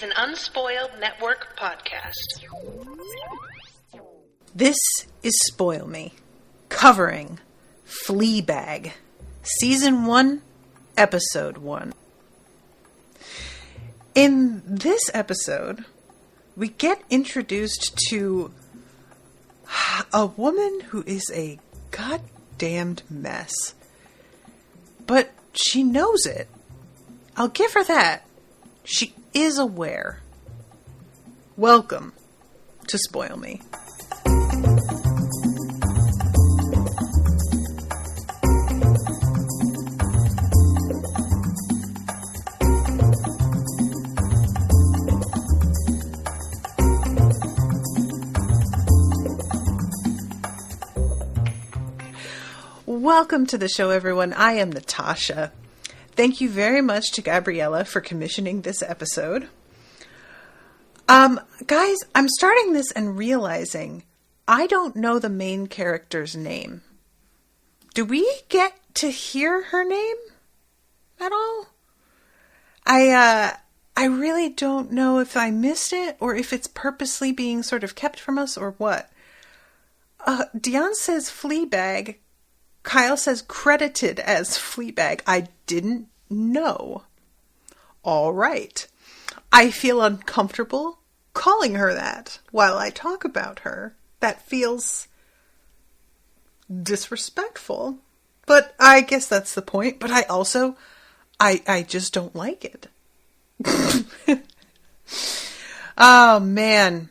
an Unspoiled Network podcast. This is Spoil Me, covering Fleabag, Season 1, Episode 1. In this episode, we get introduced to a woman who is a goddamned mess. But she knows it. I'll give her that. She is aware. Welcome to Spoil Me. Welcome to the show, everyone. I am Natasha. Thank you very much to Gabriela for commissioning this episode. Guys, I'm starting this and realizing I don't know the main character's name. Do we get to hear her name at all? I really don't know if I missed it or if it's purposely being sort of kept from us or what. Dion says Fleabag. Kyle says credited as Fleabag. I didn't know. All right. I feel uncomfortable calling her that while I talk about her. That feels disrespectful. But I guess that's the point. But I just don't like it. Oh, man.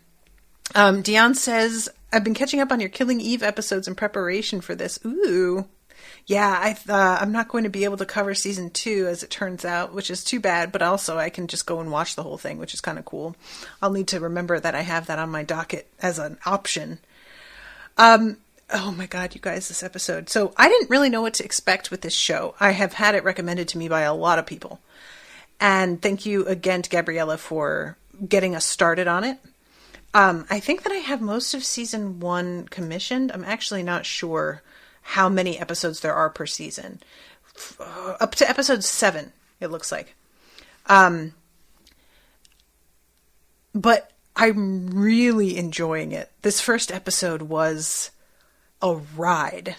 Dion says, I've been catching up on your Killing Eve episodes in preparation for this. Ooh. Yeah, I'm not going to be able to cover season 2 as it turns out, which is too bad, but also I can just go and watch the whole thing, which is kind of cool. I'll need to remember that I have that on my docket as an option. Oh my God, you guys, this episode. So I didn't really know what to expect with this show. I have had it recommended to me by a lot of people. And thank you again to Gabriela for getting us started on it. I think that I have most of season 1 commissioned. I'm actually not sure how many episodes there are per season. Up to episode 7, it looks like. But I'm really enjoying it. This first episode was a ride.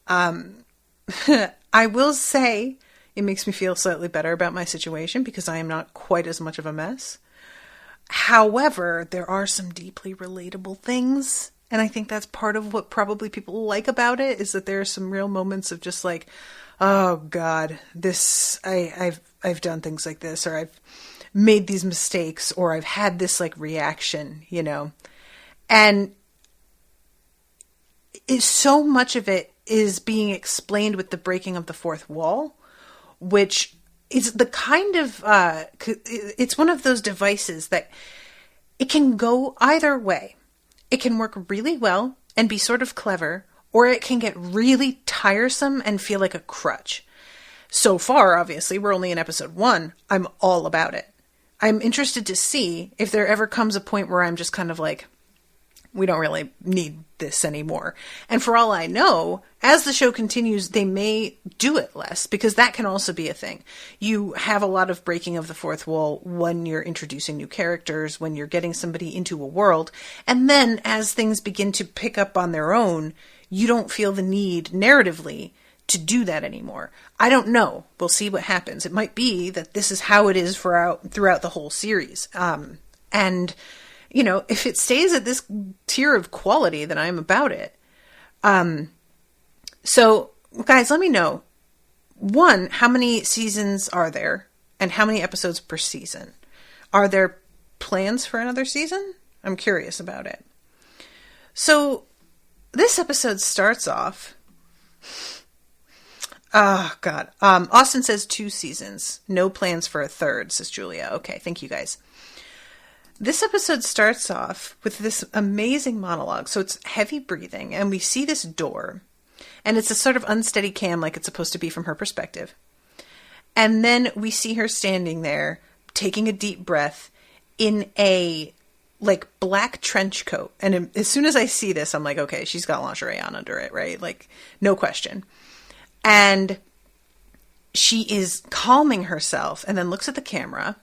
I will say it makes me feel slightly better about my situation because I am not quite as much of a mess. However, there are some deeply relatable things, and I think that's part of what probably people like about it, is that there are some real moments of just like, oh God, I've done things like this, or I've made these mistakes, or I've had this like reaction, you know, and so much of it is being explained with the breaking of the fourth wall, which is the kind of, it's one of those devices that it can go either way. It can work really well and be sort of clever, or it can get really tiresome and feel like a crutch. So far, obviously, we're only in episode 1. I'm all about it. I'm interested to see if there ever comes a point where I'm just kind of like, we don't really need this anymore. And for all I know, as the show continues, they may do it less, because that can also be a thing. You have a lot of breaking of the fourth wall when you're introducing new characters, when you're getting somebody into a world. And then as things begin to pick up on their own, you don't feel the need narratively to do that anymore. I don't know. We'll see what happens. It might be that this is how it is throughout the whole series. And you know, if it stays at this tier of quality, then I'm about it. So, guys, let me know. 1, how many seasons are there? And how many episodes per season? Are there plans for another season? I'm curious about it. So, this episode starts off... Oh, God. Austin says 2 seasons. No plans for a 3rd, says Julia. Okay, thank you, guys. This episode starts off with this amazing monologue. So it's heavy breathing, and we see this door, and it's a sort of unsteady cam like it's supposed to be from her perspective. And then we see her standing there, taking a deep breath in a like black trench coat. And as soon as I see this, I'm like, okay, she's got lingerie on under it, right? Like, no question. And she is calming herself and then looks at the camera.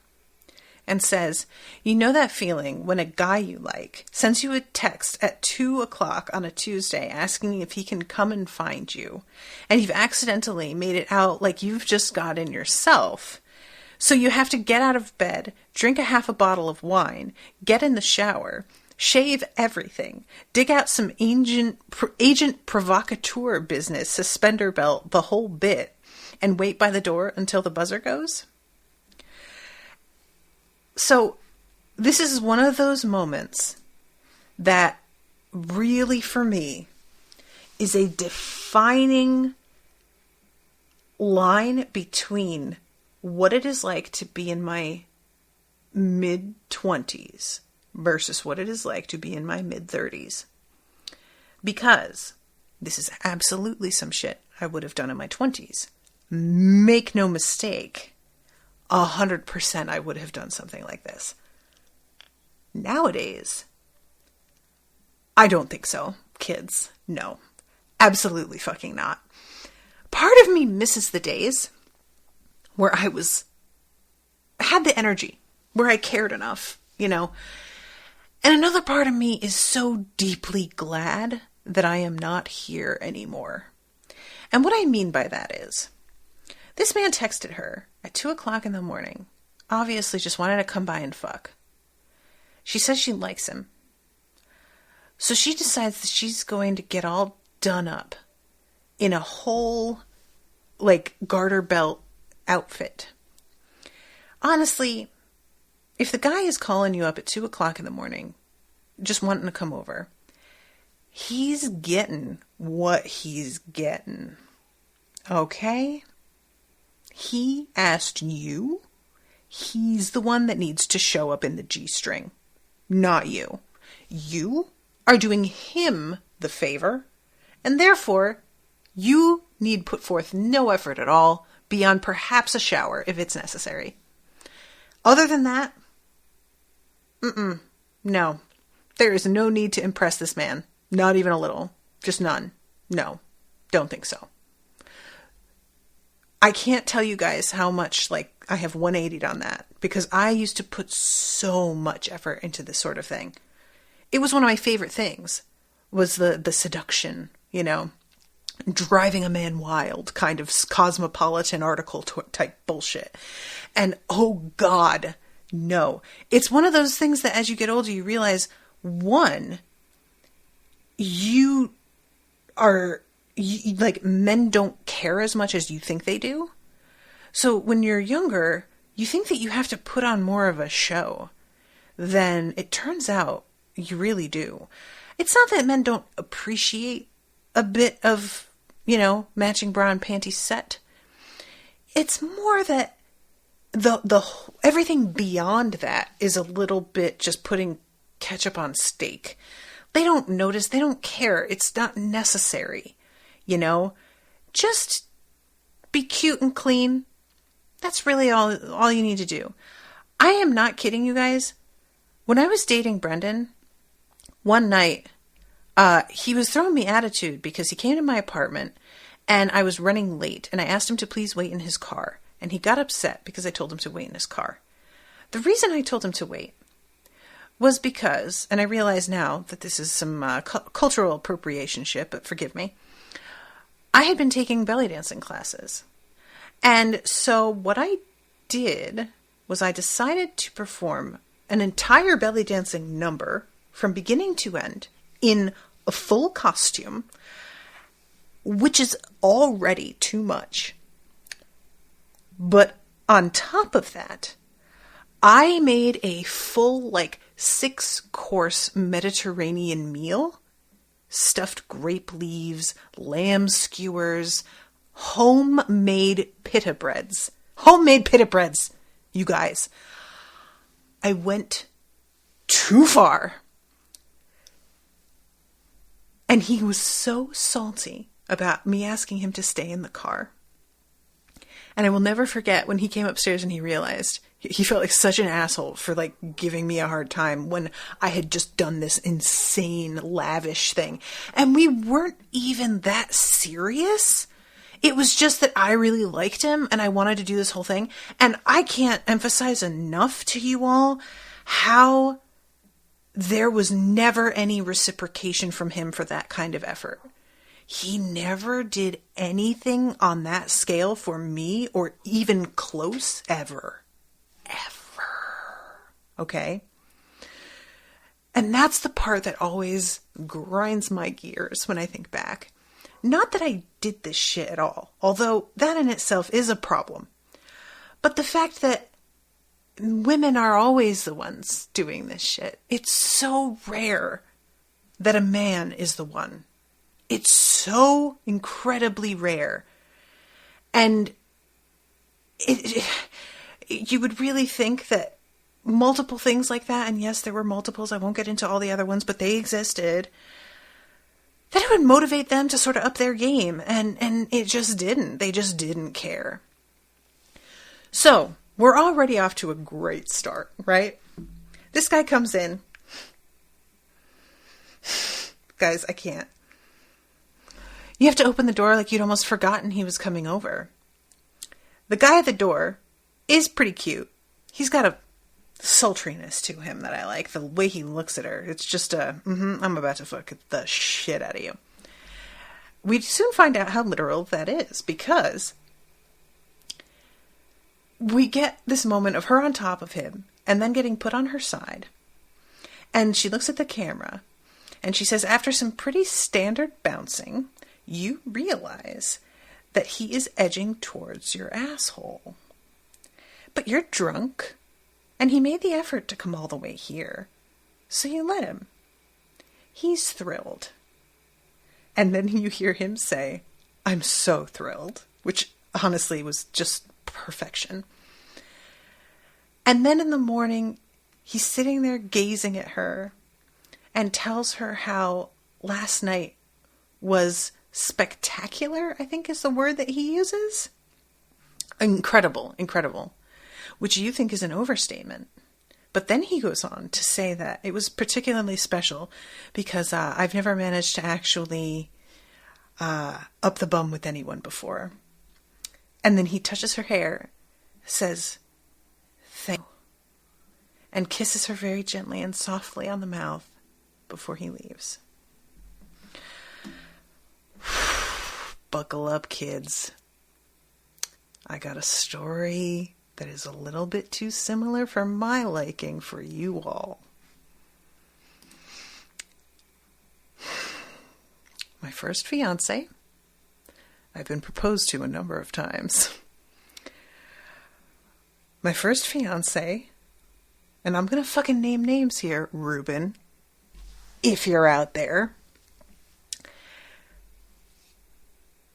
and says, you know that feeling when a guy you like sends you a text at 2:00 on a Tuesday asking if he can come and find you, and you've accidentally made it out like you've just got in yourself. So you have to get out of bed, drink a half a bottle of wine, get in the shower, shave everything, dig out some agent provocateur business, suspender belt, the whole bit, and wait by the door until the buzzer goes? So this is one of those moments that really, for me, is a defining line between what it is like to be in my mid-20s versus what it is like to be in my mid-30s. Because this is absolutely some shit I would have done in my 20s. Make no mistake, 100% I would have done something like this. Nowadays, I don't think so, kids. No, absolutely fucking not. Part of me misses the days where I had the energy, where I cared enough, you know. And another part of me is so deeply glad that I am not here anymore. And what I mean by that is, this man texted her at 2:00 in the morning, obviously just wanted to come by and fuck. She says she likes him. So she decides that she's going to get all done up in a whole, garter belt outfit. Honestly, if the guy is calling you up at 2:00 in the morning, just wanting to come over, he's getting what he's getting. Okay? He asked you. He's the one that needs to show up in the G-string, not you. You are doing him the favor, and therefore, you need put forth no effort at all beyond perhaps a shower if it's necessary. Other than that, no. There is no need to impress this man. Not even a little. Just none. No. Don't think so. I can't tell you guys how much, I have 180'd on that, because I used to put so much effort into this sort of thing. It was one of my favorite things, was the seduction, you know, driving a man wild kind of cosmopolitan article type bullshit. And oh God, no. It's one of those things that as you get older, you realize, one, men don't care as much as you think they do. So when you're younger, you think that you have to put on more of a show than it turns out you really do. It's not that men don't appreciate a bit of, matching bra and panty set. It's more that the everything beyond that is a little bit just putting ketchup on steak. They don't notice. They don't care. It's not necessary. Just be cute and clean. That's really all you need to do. I am not kidding you guys. When I was dating Brendan, one night, he was throwing me attitude because he came to my apartment and I was running late and I asked him to please wait in his car. And he got upset because I told him to wait in his car. The reason I told him to wait was because, and I realize now that this is some cultural appropriation shit, but forgive me, I had been taking belly dancing classes. And so what I did was I decided to perform an entire belly dancing number from beginning to end in a full costume, which is already too much. But on top of that, I made a full 6-course Mediterranean meal, stuffed grape leaves, lamb skewers, homemade pita breads. Homemade pita breads, you guys. I went too far. And he was so salty about me asking him to stay in the car. And I will never forget when he came upstairs and he realized he felt like such an asshole for giving me a hard time when I had just done this insane, lavish thing. And we weren't even that serious. It was just that I really liked him and I wanted to do this whole thing. And I can't emphasize enough to you all how there was never any reciprocation from him for that kind of effort. He never did anything on that scale for me or even close ever. Ever. Okay? And that's the part that always grinds my gears when I think back. Not that I did this shit at all, although that in itself is a problem. But the fact that women are always the ones doing this shit. It's so rare that a man is the one. It's so incredibly rare. And you would really think that multiple things like that, and yes, there were multiples, I won't get into all the other ones, but they existed, that it would motivate them to sort of up their game. And it just didn't. They just didn't care. So, we're already off to a great start, right? This guy comes in. Guys, I can't. You have to open the door like you'd almost forgotten he was coming over. The guy at the door is pretty cute. He's got a sultriness to him that I like. The way he looks at her. It's just I'm about to fuck the shit out of you. We soon find out how literal that is, because we get this moment of her on top of him and then getting put on her side. And she looks at the camera and she says, after some pretty standard bouncing, you realize that he is edging towards your asshole. But you're drunk, and he made the effort to come all the way here, so you let him. He's thrilled. And then you hear him say, I'm so thrilled, which honestly was just perfection. And then in the morning, he's sitting there gazing at her and tells her how last night was spectacular, I think is the word that he uses. Incredible, incredible. Which you think is an overstatement. But then he goes on to say that it was particularly special because I've never managed to actually up the bum with anyone before. And then he touches her hair, says, thank you, and kisses her very gently and softly on the mouth before he leaves. Buckle up, kids. I got a story that is a little bit too similar for my liking for you all. My first fiance. I've been proposed to a number of times. My first fiance, and I'm going to fucking name names here, Ruben, if you're out there.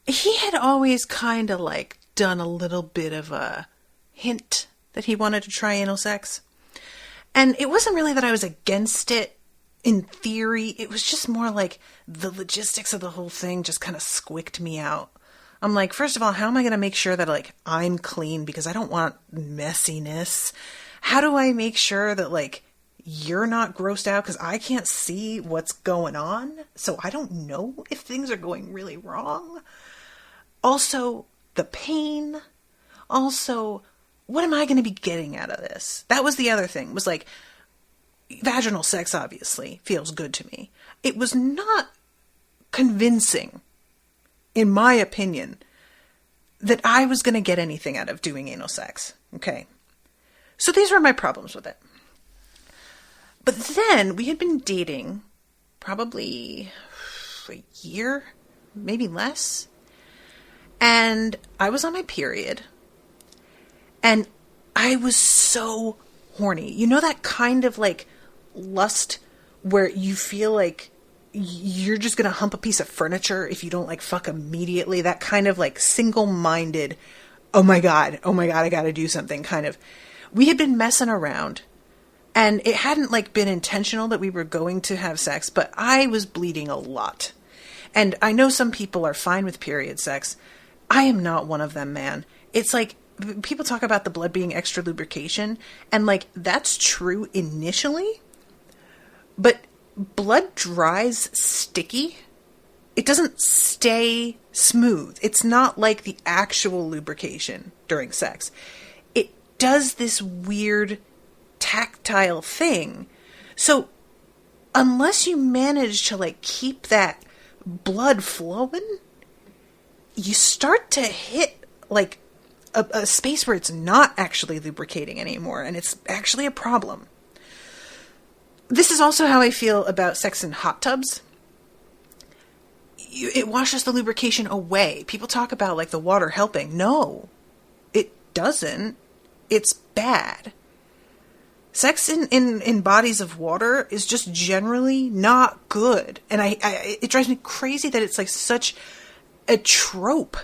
He had always kind of like done a little bit of a hint that he wanted to try anal sex. And it wasn't really that I was against it in theory. It was just more like the logistics of the whole thing just kind of squicked me out. I'm like, first of all, how am I going to make sure that like I'm clean, because I don't want messiness? How do I make sure that like you're not grossed out, because I can't see what's going on, so I don't know if things are going really wrong? Also, the pain. Also, what am I going to be getting out of this? That was the other thing, was like, vaginal sex obviously feels good to me. It was not convincing, in my opinion, that I was going to get anything out of doing anal sex. Okay. So these were my problems with it. But then we had been dating probably a year, maybe less. And I was on my period. And I was so horny. You know that kind of like lust where you feel like you're just going to hump a piece of furniture if you don't like fuck immediately? That kind of like single-minded, oh my God, I got to do something kind of. We had been messing around. And it hadn't like been intentional that we were going to have sex, but I was bleeding a lot. And I know some people are fine with period sex. I am not one of them, man. It's like, people talk about the blood being extra lubrication, and like, that's true initially, but blood dries sticky it doesn't stay smooth. It's not like the actual lubrication during sex. It does this weird tactile thing. So unless you manage to like keep that blood flowing, you start to hit like a space where it's not actually lubricating anymore, and it's actually a problem. This is also how I feel about sex in hot tubs. It washes the lubrication away. People talk about like the water helping. No, it doesn't. It's bad. Sex in bodies of water is just generally not good. And it drives me crazy that it's like such a trope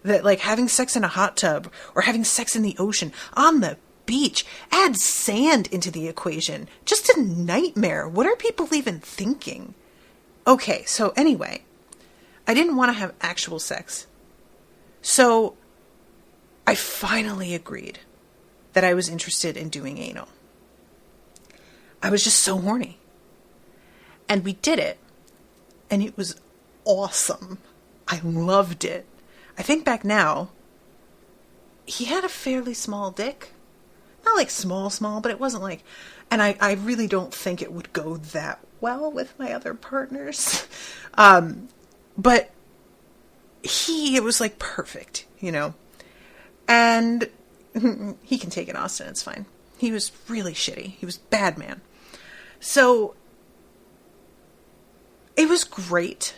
that like having sex in a hot tub or having sex in the ocean, on the beach, adds sand into the equation. Just a nightmare. What are people even thinking? Okay, so anyway, I didn't want to have actual sex. So I finally agreed that I was interested in doing anal. I was just so horny. And we did it. And it was awesome. I loved it. I think back now, he had a fairly small dick. Not like small, but it wasn't like... And I really don't think it would go that well with my other partners. But it was like perfect, you know. And he can take it, Austin, it's fine. He was really shitty. He was bad man. So it was great.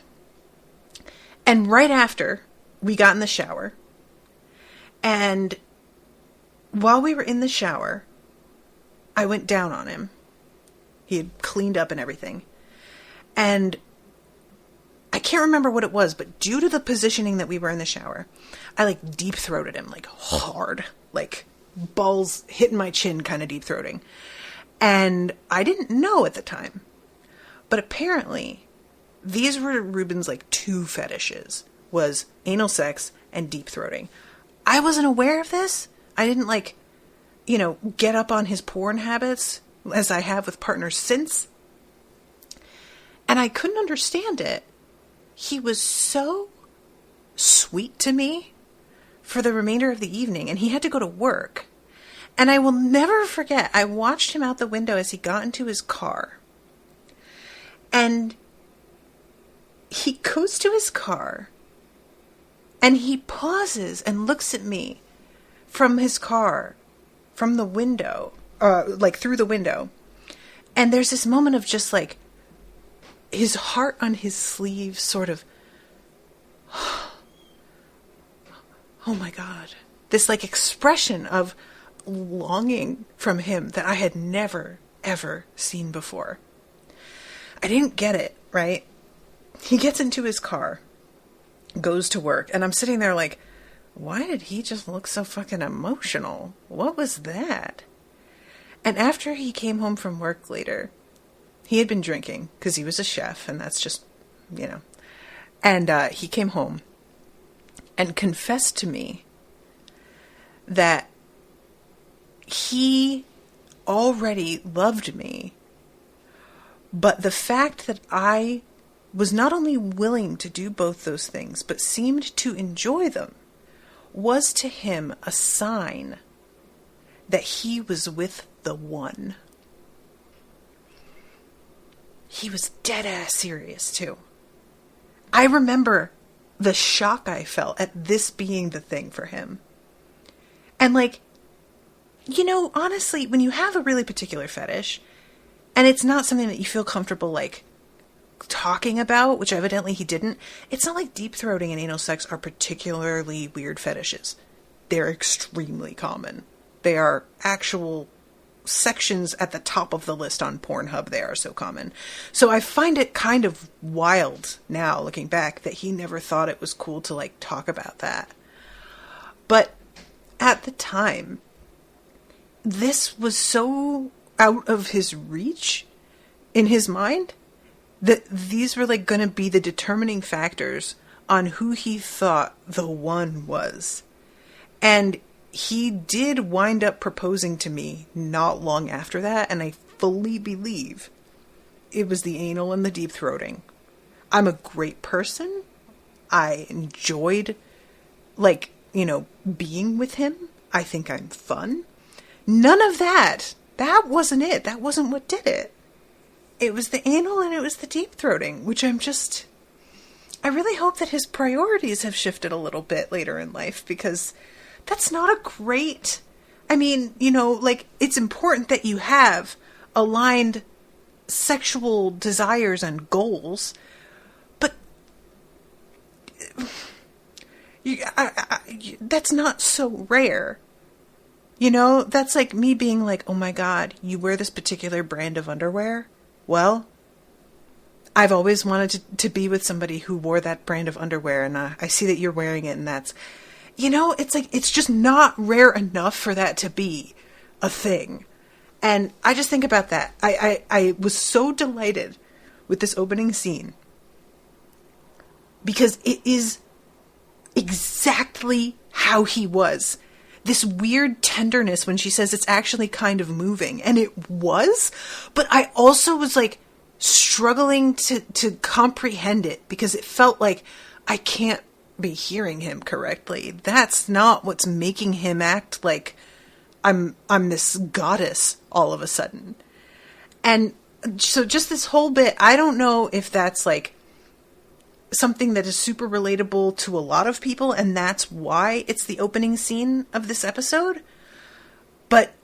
And right after, we got in the shower. And while we were in the shower, I went down on him. He had cleaned up and everything. And I can't remember what it was, but due to the positioning that we were in the shower, I like deep throated him like hard, like balls hitting my chin kind of deep throating. And I didn't know at the time, but apparently these were Ruben's like two fetishes, was anal sex and deep throating. I wasn't aware of this. I didn't like, get up on his porn habits as I have with partners since. And I couldn't understand it. He was so sweet to me for the remainder of the evening, and he had to go to work. And I will never forget, I watched him out the window as he got into his car. And he goes to his car, and he pauses and looks at me from his car, from the window, like through the window. And there's this moment of just like, his heart on his sleeve sort of, oh my God. This like expression of longing from him that I had never, ever seen before. I didn't get it, right? He gets into his car, goes to work, and I'm sitting there like, why did he just look so fucking emotional? What was that? And after he came home from work later, he had been drinking because he was a chef, and that's just, And he came home and confessed to me that he already loved me, but the fact that I was not only willing to do both those things, but seemed to enjoy them, was to him a sign that he was with the one. He was dead-ass serious, too. I remember the shock I felt at this being the thing for him. And like, honestly, when you have a really particular fetish, and it's not something that you feel comfortable, like, talking about, which evidently he didn't, it's not like deep throating and anal sex are particularly weird fetishes. They're extremely common. They are actual sections at the top of the list on Pornhub. They are so common. So I find it kind of wild now, looking back, that he never thought it was cool to like talk about that. But at the time, this was so out of his reach in his mind that these were like going to be the determining factors on who he thought the one was. And he did wind up proposing to me not long after that, and I fully believe it was the anal and the deep throating. I'm a great person. I enjoyed, like, you know, being with him. I think I'm fun. None of that. That wasn't it. That wasn't what did it. It was the anal and it was the deep throating, which I really hope that his priorities have shifted a little bit later in life, because that's not a great, I mean, you know, like, it's important that you have aligned sexual desires and goals, but that's not so rare. You know, that's like me being like, oh my God, you wear this particular brand of underwear? Well, I've always wanted to be with somebody who wore that brand of underwear, and I see that you're wearing it, and that's, you know, it's like, it's just not rare enough for that to be a thing. And I just think about that. I was so delighted with this opening scene, because it is exactly how he was. This weird tenderness when she says it's actually kind of moving. And it was, but I also was like struggling to comprehend it, because it felt like I can't be hearing him correctly. That's not what's making him act like I'm this goddess all of a sudden. And so just this whole bit, I don't know if that's like something that is super relatable to a lot of people, and that's why it's the opening scene of this episode. But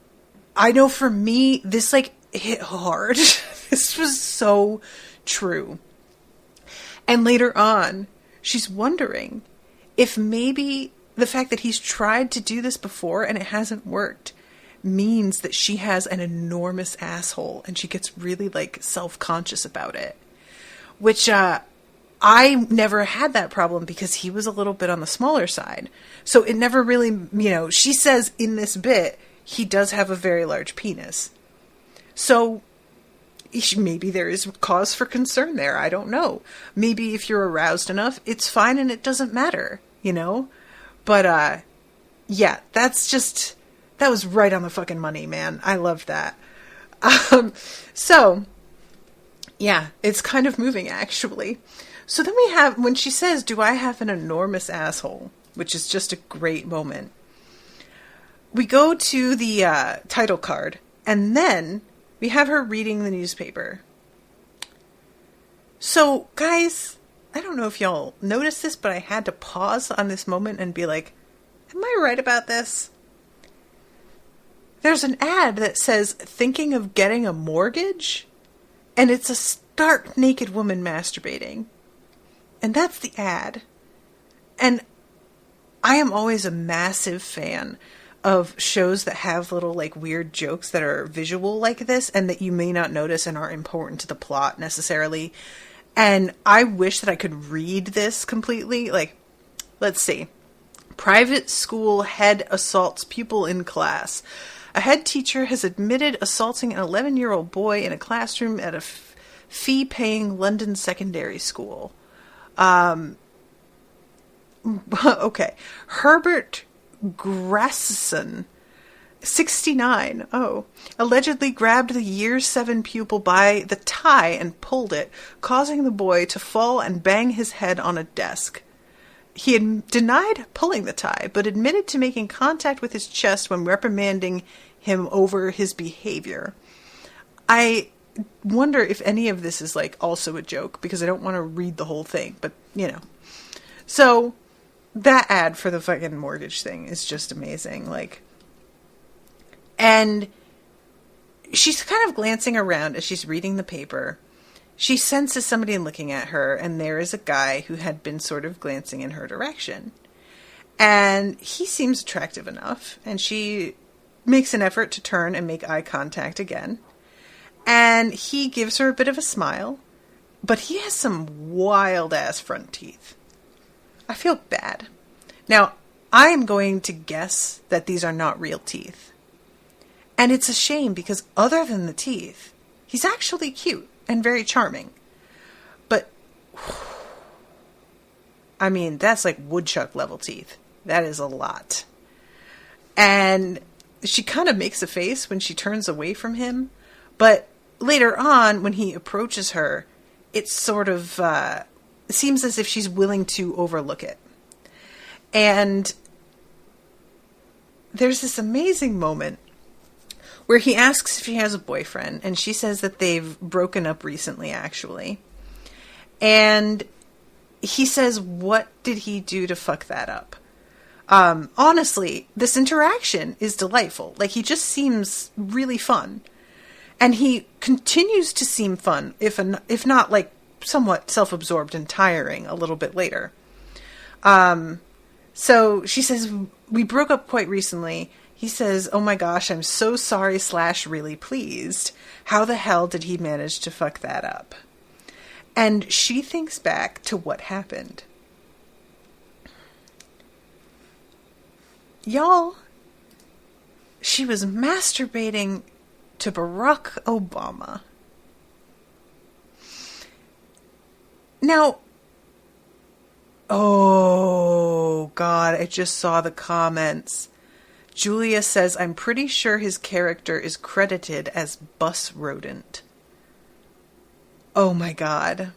I know for me, this like hit hard. This was so true. And later on, she's wondering if maybe the fact that he's tried to do this before and it hasn't worked means that she has an enormous asshole, and she gets really like self-conscious about it. Which, I never had that problem because he was a little bit on the smaller side. So it never really, you know, she says in this bit, he does have a very large penis. So maybe there is cause for concern there. I don't know. Maybe if you're aroused enough, it's fine and it doesn't matter, you know? But, yeah, that was right on the fucking money, man. I love that. So, yeah, it's kind of moving, actually. So then we have, when she says, do I have an enormous asshole? Which is just a great moment. We go to the title card, and then we have her reading the newspaper. So, guys, I don't know if y'all noticed this, but I had to pause on this moment and be like, am I right about this? There's an ad that says, thinking of getting a mortgage? And it's a stark naked woman masturbating. And that's the ad. And I am always a massive fan of shows that have little like weird jokes that are visual like this and that you may not notice and aren't important to the plot necessarily. And I wish that I could read this completely. Like, let's see. Private school head assaults pupil in class. A head teacher has admitted assaulting an 11-year-old boy in a classroom at a fee-paying London secondary school. Okay. Herbert Grasson, 69, allegedly grabbed the year 7 pupil by the tie and pulled it, causing the boy to fall and bang his head on a desk. He had denied pulling the tie, but admitted to making contact with his chest when reprimanding him over his behavior. I wonder if any of this is like also a joke, because I don't want to read the whole thing, but you know. So that ad for the fucking mortgage thing is just amazing. Like, and she's kind of glancing around as she's reading the paper. She senses somebody looking at her, and there is a guy who had been sort of glancing in her direction. And he seems attractive enough, and she makes an effort to turn and make eye contact again. And he gives her a bit of a smile, but he has some wild-ass front teeth. I feel bad. Now, I am going to guess that these are not real teeth. And it's a shame because other than the teeth, he's actually cute and very charming. But, I mean, that's like woodchuck level teeth. That is a lot. And she kind of makes a face when she turns away from him. But later on, when he approaches her, it's sort of seems as if she's willing to overlook it. And there's this amazing moment where he asks if she has a boyfriend, and she says that they've broken up recently, actually. And he says, what did he do to fuck that up? Honestly, this interaction is delightful. Like, he just seems really fun. And he continues to seem fun, if not, like, somewhat self-absorbed and tiring a little bit later. So she says, we broke up quite recently. He says, oh my gosh, I'm so sorry / really pleased. How the hell did he manage to fuck that up? And she thinks back to what happened. Y'all, she was masturbating to Barack Obama. Now, oh God, I just saw the comments. Julia says, I'm pretty sure his character is credited as bus rodent. Oh my God.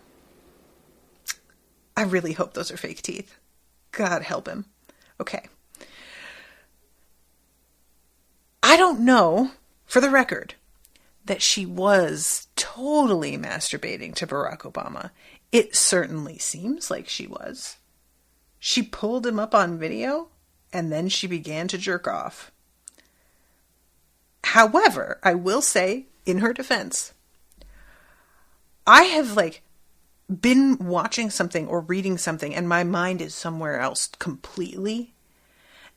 I really hope those are fake teeth. God help him. Okay. I don't know, for the record, that she was totally masturbating to Barack Obama. It certainly seems like she was. She pulled him up on video, and then she began to jerk off. However, I will say, in her defense, I have, been watching something or reading something, and my mind is somewhere else completely,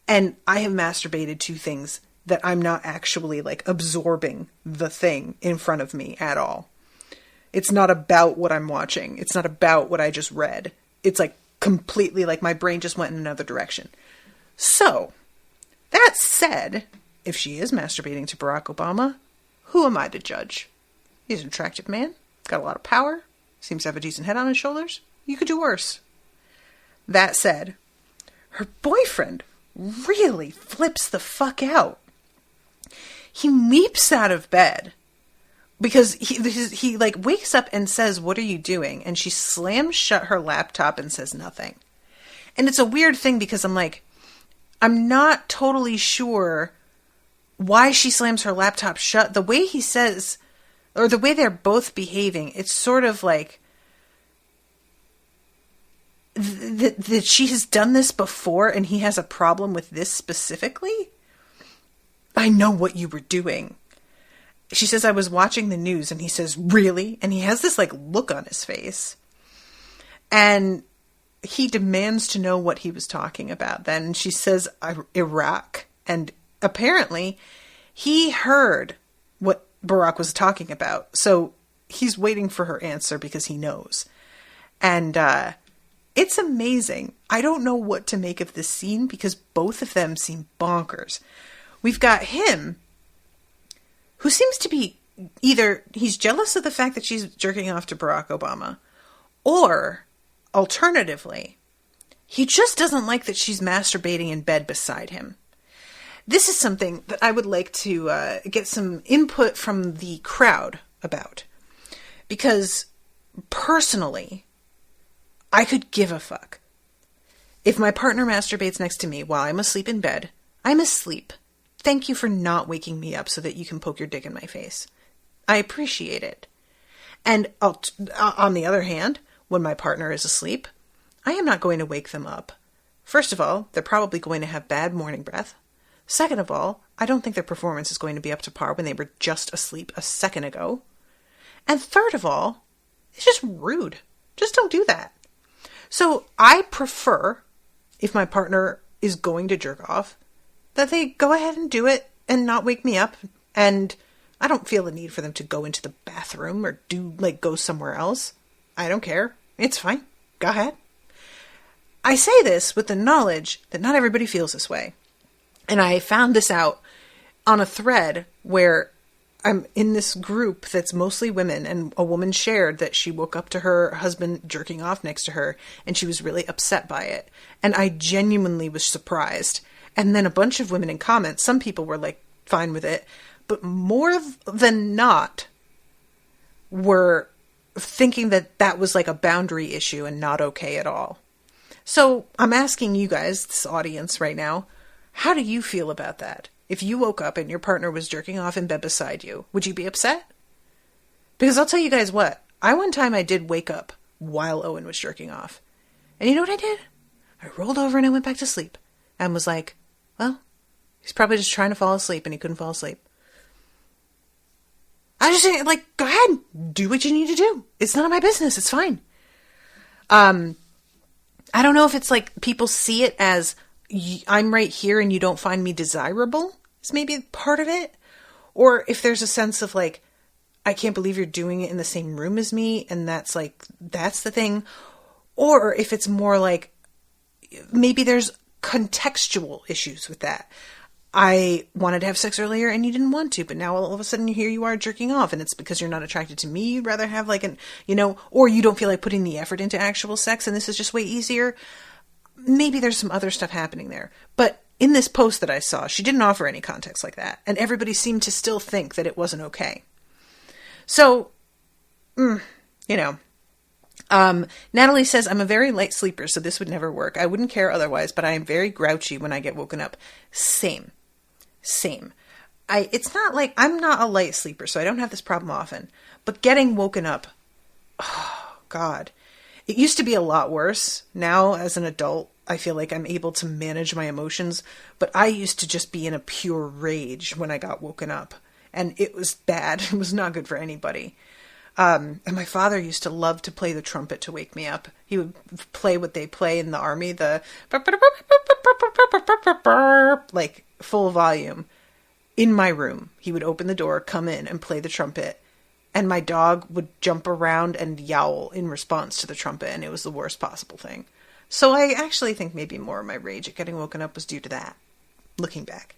and I have masturbated to things that I'm not actually, absorbing the thing in front of me at all. It's not about what I'm watching. It's not about what I just read. It's, completely, my brain just went in another direction. So, that said, if she is masturbating to Barack Obama, who am I to judge? He's an attractive man, got a lot of power, seems to have a decent head on his shoulders. You could do worse. That said, her boyfriend really flips the fuck out. He leaps out of bed because he wakes up and says, what are you doing? And she slams shut her laptop and says nothing. And it's a weird thing because I'm not totally sure why she slams her laptop shut. The way he says, or the way they're both behaving, it's sort of that she has done this before and he has a problem with this specifically. I know what you were doing. She says, I was watching the news, and he says, really? And he has this look on his face. And he demands to know what he was talking about then. And she says, Iraq. And apparently he heard what Barack was talking about. So he's waiting for her answer because he knows. And it's amazing. I don't know what to make of this scene because both of them seem bonkers. We've got him, who seems to be either he's jealous of the fact that she's jerking off to Barack Obama, or alternatively, he just doesn't like that she's masturbating in bed beside him. This is something that I would like to get some input from the crowd about. Because, personally, I could give a fuck. If my partner masturbates next to me while I'm asleep in bed, I'm asleep. Thank you for not waking me up so that you can poke your dick in my face. I appreciate it. And on the other hand, when my partner is asleep, I am not going to wake them up. First of all, they're probably going to have bad morning breath. Second of all, I don't think their performance is going to be up to par when they were just asleep a second ago. And third of all, it's just rude. Just don't do that. So I prefer, if my partner is going to jerk off, that they go ahead and do it and not wake me up. And I don't feel the need for them to go into the bathroom or go somewhere else. I don't care. It's fine. Go ahead. I say this with the knowledge that not everybody feels this way. And I found this out on a thread where I'm in this group that's mostly women, and a woman shared that she woke up to her husband jerking off next to her, and she was really upset by it. And I genuinely was surprised. And then a bunch of women in comments, some people were fine with it, but more than not were thinking that that was like a boundary issue and not okay at all. So I'm asking you guys, this audience right now, how do you feel about that? If you woke up and your partner was jerking off in bed beside you, would you be upset? Because I'll tell you guys what, one time I did wake up while Owen was jerking off. And you know what I did? I rolled over and I went back to sleep and was like, well, he's probably just trying to fall asleep and he couldn't fall asleep. I just like, go ahead, do what you need to do. It's none of my business. It's fine. I don't know if it's like people see it as I'm right here and you don't find me desirable. It's maybe part of it. Or if there's a sense of like, I can't believe you're doing it in the same room as me. And that's the thing. Or if it's more like, maybe there's contextual issues with that. I wanted to have sex earlier and you didn't want to, but now all of a sudden here you are jerking off and it's because you're not attracted to me. You'd rather have like or you don't feel like putting the effort into actual sex and this is just way easier. Maybe there's some other stuff happening there. But in this post that I saw, she didn't offer any context like that. And everybody seemed to still think that it wasn't okay. So, Natalie says, I'm a very light sleeper, so this would never work. I wouldn't care otherwise, but I am very grouchy when I get woken up. Same. It's not like I'm not a light sleeper, so I don't have this problem often. But getting woken up, oh, God. It used to be a lot worse. Now, as an adult, I feel like I'm able to manage my emotions, but I used to just be in a pure rage when I got woken up. And it was bad. It was not good for anybody. And my father used to love to play the trumpet to wake me up. He would play what they play in the army, the like full volume in my room. He would open the door, come in and play the trumpet. And my dog would jump around and yowl in response to the trumpet. And it was the worst possible thing. So I actually think maybe more of my rage at getting woken up was due to that, looking back.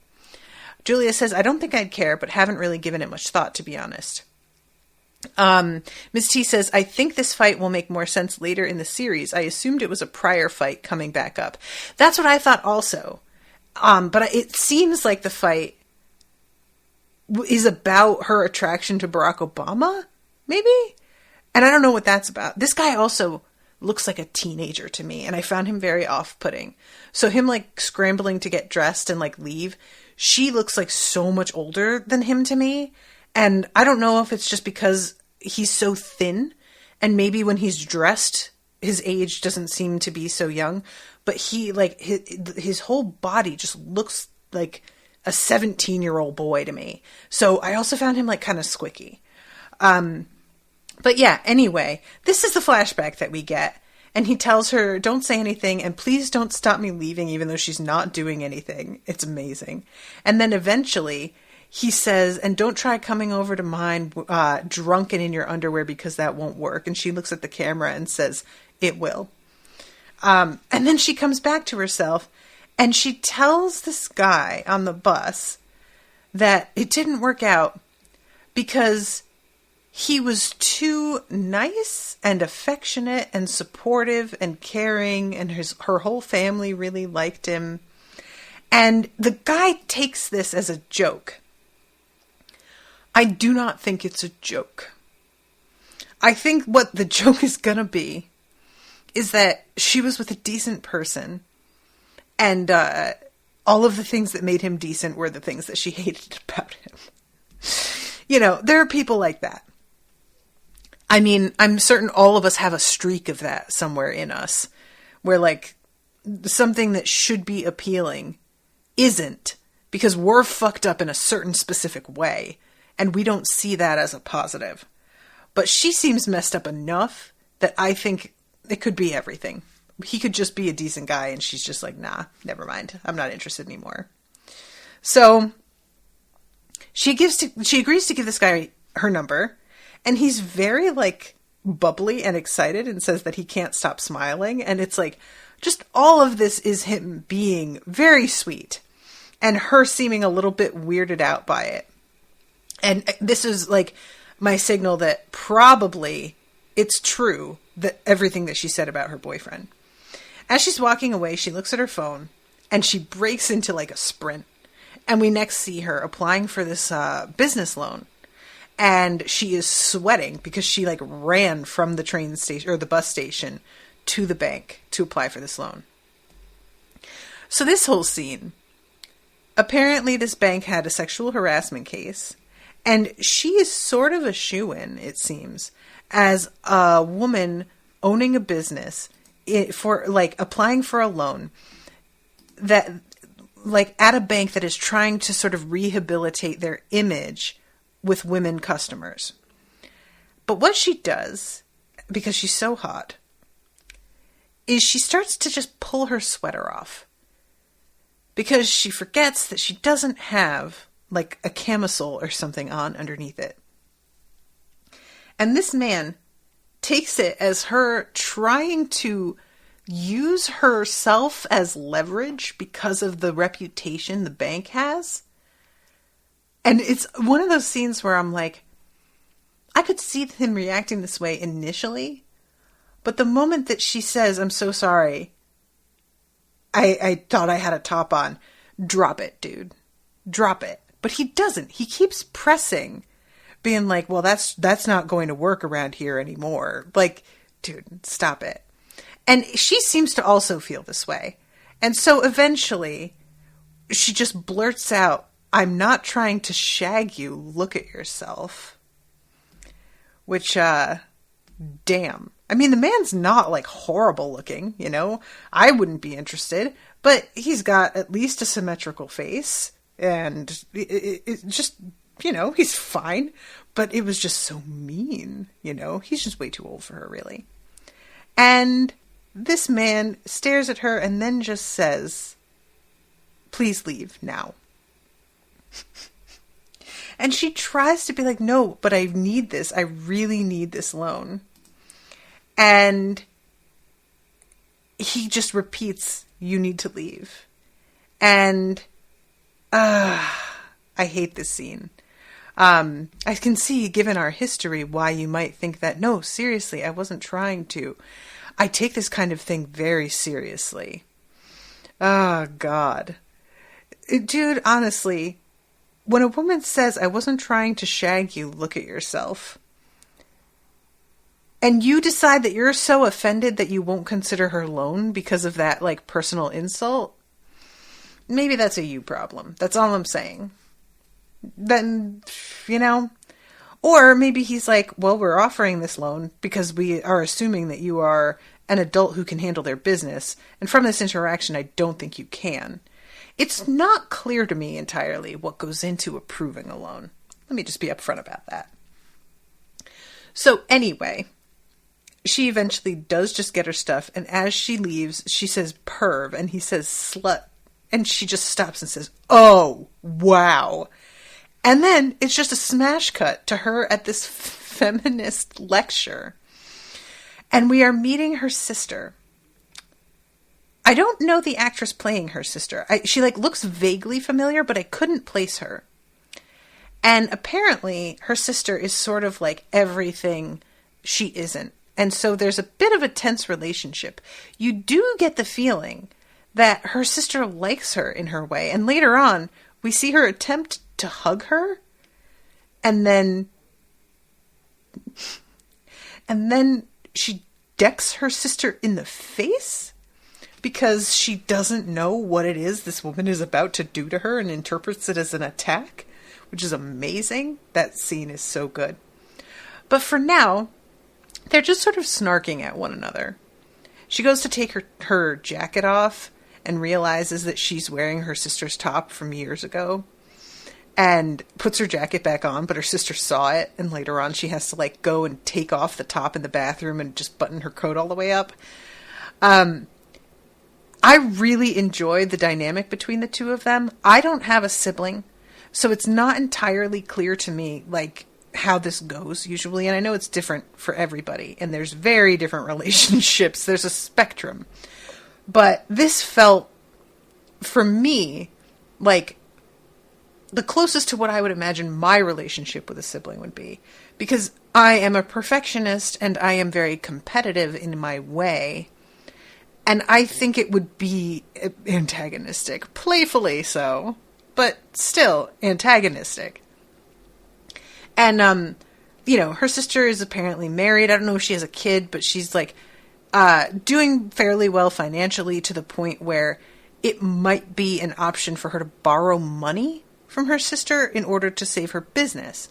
Julia says, I don't think I'd care, but haven't really given it much thought, to be honest. Ms. T says, I think this fight will make more sense later in the series. I assumed it was a prior fight coming back up. That's what I thought also. But it seems like the fight is about her attraction to Barack Obama, maybe? And I don't know what that's about. This guy also looks like a teenager to me, and I found him very off-putting. So him like scrambling to get dressed and like leave, she looks like so much older than him to me. And I don't know if it's just because he's so thin and maybe when he's dressed, his age doesn't seem to be so young, but he like his whole body just looks like a 17-year-old boy to me. So I also found him like kind of squicky. But yeah, anyway, this is the flashback that we get. And he tells her, don't say anything and please don't stop me leaving even though she's not doing anything. It's amazing. And then eventually he says, and don't try coming over to mine drunken in your underwear because that won't work. And she looks at the camera and says, it will. And then she comes back to herself and she tells this guy on the bus that it didn't work out because he was too nice and affectionate and supportive and caring, and her whole family really liked him. And the guy takes this as a joke. I do not think it's a joke. I think what the joke is going to be is that she was with a decent person, and all of the things that made him decent were the things that she hated about him. You know, there are people like that. I mean, I'm certain all of us have a streak of that somewhere in us, where like something that should be appealing isn't, because we're fucked up in a certain specific way, and we don't see that as a positive. But she seems messed up enough that I think it could be everything. He could just be a decent guy, and she's just like, nah, never mind. I'm not interested anymore. So she agrees to give this guy her number. And he's very, like, bubbly and excited and says that he can't stop smiling. And it's like, just all of this is him being very sweet. And her seeming a little bit weirded out by it. And this is, like, my signal that probably it's true, that everything that she said about her boyfriend. As she's walking away, she looks at her phone. And she breaks into, like, a sprint. And we next see her applying for this business loan. And she is sweating because she like ran from the train station or the bus station to the bank to apply for this loan. So this whole scene, apparently this bank had a sexual harassment case, and she is sort of a shoo-in, it seems, as a woman owning a business for like applying for a loan that like at a bank that is trying to sort of rehabilitate their image with women customers. But what she does, because she's so hot, is she starts to just pull her sweater off. Because she forgets that she doesn't have like a camisole or something on underneath it. And this man takes it as her trying to use herself as leverage because of the reputation the bank has. And it's one of those scenes where I'm like, I could see him reacting this way initially, but the moment that she says, "I'm so sorry, I thought I had a top on," drop it, dude. Drop it. But he doesn't. He keeps pressing, being like, well, that's not going to work around here anymore. Like, dude, stop it. And she seems to also feel this way. And so eventually she just blurts out, "I'm not trying to shag you. Look at yourself." Which, damn. I mean, the man's not like horrible looking, you know? I wouldn't be interested, but he's got at least a symmetrical face, and it just, you know, he's fine, but it was just so mean, you know? He's just way too old for her, really. And this man stares at her and then just says, "Please leave now." And she tries to be like, "No, but I need this. I really need this loan." And he just repeats, "You need to leave." And I hate this scene. I can see, given our history, why you might think that, no, seriously, I wasn't trying to. I take this kind of thing very seriously. Oh, God. Dude, honestly, when a woman says, "I wasn't trying to shag you, look at yourself," and you decide that you're so offended that you won't consider her loan because of that, like, personal insult, maybe that's a you problem. That's all I'm saying. Then, you know, or maybe he's like, "Well, we're offering this loan because we are assuming that you are an adult who can handle their business. And from this interaction, I don't think you can." It's not clear to me entirely what goes into approving a loan. Let me just be upfront about that. So anyway, she eventually does just get her stuff. And as she leaves, she says "perv" and he says "slut." And she just stops and says, "Oh, wow." And then it's just a smash cut to her at this feminist lecture. And we are meeting her sister. I don't know the actress playing her sister. She like looks vaguely familiar, but I couldn't place her. And apparently her sister is sort of like everything she isn't. And so there's a bit of a tense relationship. You do get the feeling that her sister likes her in her way. And later on, we see her attempt to hug her. And then she decks her sister in the face because she doesn't know what it is this woman is about to do to her and interprets it as an attack, which is amazing. That scene is so good. But for now, they're just sort of snarking at one another. She goes to take her jacket off and realizes that she's wearing her sister's top from years ago and puts her jacket back on, but her sister saw it, and later on she has to like go and take off the top in the bathroom and just button her coat all the way up. I really enjoyed the dynamic between the two of them. I don't have a sibling, so it's not entirely clear to me like how this goes usually, and I know it's different for everybody, and there's very different relationships. There's a spectrum. But this felt, for me, like the closest to what I would imagine my relationship with a sibling would be. Because I am a perfectionist and I am very competitive in my way. And I think it would be antagonistic. Playfully so, but still antagonistic. And, her sister is apparently married. I don't know if she has a kid, but she's like, doing fairly well financially to the point where it might be an option for her to borrow money from her sister in order to save her business.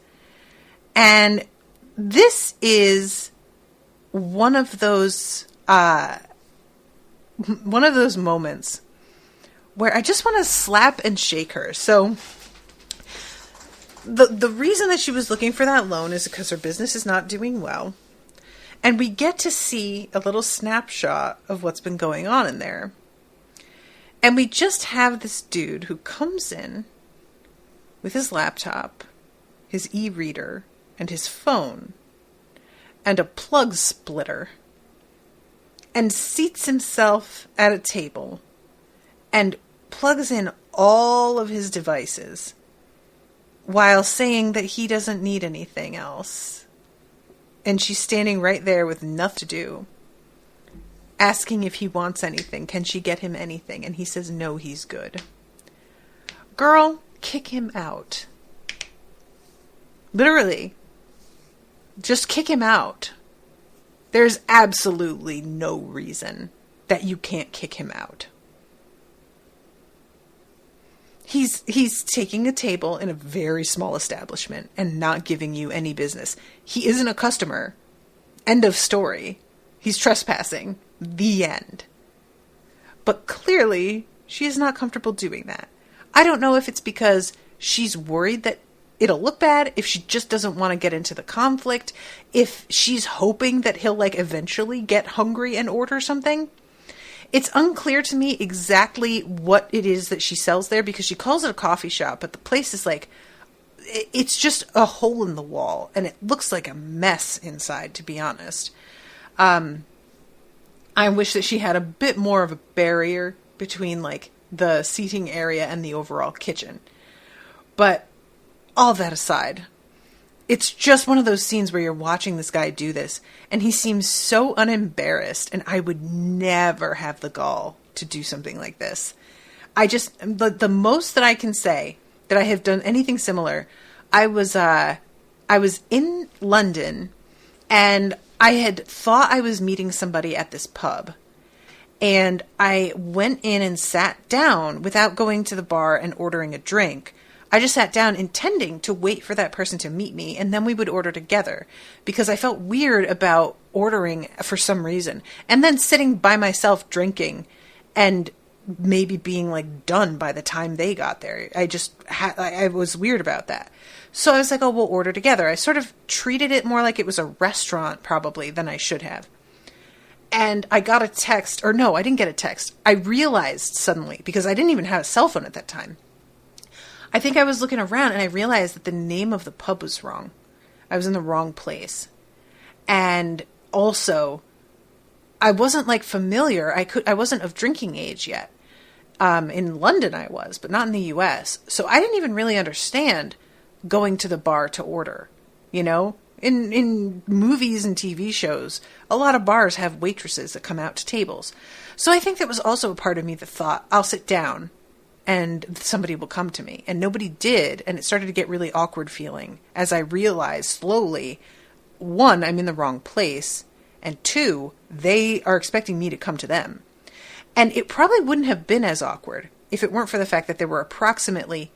And this is one of those moments where I just want to slap and shake her. So the reason that she was looking for that loan is because her business is not doing well. And we get to see a little snapshot of what's been going on in there. And we just have this dude who comes in with his laptop, his e-reader, and his phone, and a plug splitter, and seats himself at a table, and plugs in all of his devices, while saying that he doesn't need anything else. And she's standing right there with nothing to do, asking if he wants anything. Can she get him anything? And he says no, he's good. Girl, kick him out. Literally. Just kick him out. There's absolutely no reason that you can't kick him out. He's taking a table in a very small establishment and not giving you any business. He isn't a customer. End of story. He's trespassing. The end. But clearly, she is not comfortable doing that. I don't know if it's because she's worried that it'll look bad, if she just doesn't want to get into the conflict, if she's hoping that he'll eventually get hungry and order something. It's unclear to me exactly what it is that she sells there, because she calls it a coffee shop, but the place is it's just a hole in the wall, and it looks like a mess inside, to be honest. I wish that she had a bit more of a barrier between the seating area and the overall kitchen. But all that aside, it's just one of those scenes where you're watching this guy do this, and he seems so unembarrassed, and I would never have the gall to do something like this. The most that I can say that I have done anything similar, I was in London, and I had thought I was meeting somebody at this pub, and I went in and sat down without going to the bar and ordering a drink. I just sat down intending to wait for that person to meet me, and then we would order together, because I felt weird about ordering for some reason, and then sitting by myself drinking and maybe being done by the time they got there. I was weird about that. So I was like, oh, we'll order together. I sort of treated it more like it was a restaurant probably than I should have. And I got a text, or no, I didn't get a text. I realized suddenly, because I didn't even have a cell phone at that time. I think I was looking around and I realized that the name of the pub was wrong. I was in the wrong place. And also, I wasn't familiar. I wasn't of drinking age yet. In London I was, but not in the US. So I didn't even really understand going to the bar to order. In movies and TV shows, a lot of bars have waitresses that come out to tables. So I think that was also a part of me that thought, I'll sit down and somebody will come to me. And nobody did, and it started to get really awkward feeling as I realized slowly, one, I'm in the wrong place, and two, they are expecting me to come to them. And it probably wouldn't have been as awkward if it weren't for the fact that there were approximately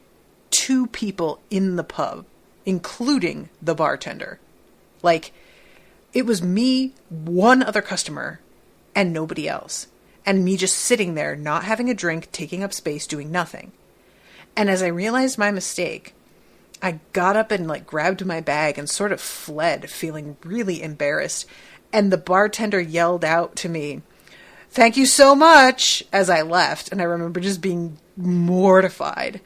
2 people in the pub, including the bartender. It was me, one other customer, and nobody else. And me just sitting there, not having a drink, taking up space, doing nothing. And as I realized my mistake, I got up and grabbed my bag and sort of fled, feeling really embarrassed. And the bartender yelled out to me, "Thank you so much," as I left. And I remember just being mortified.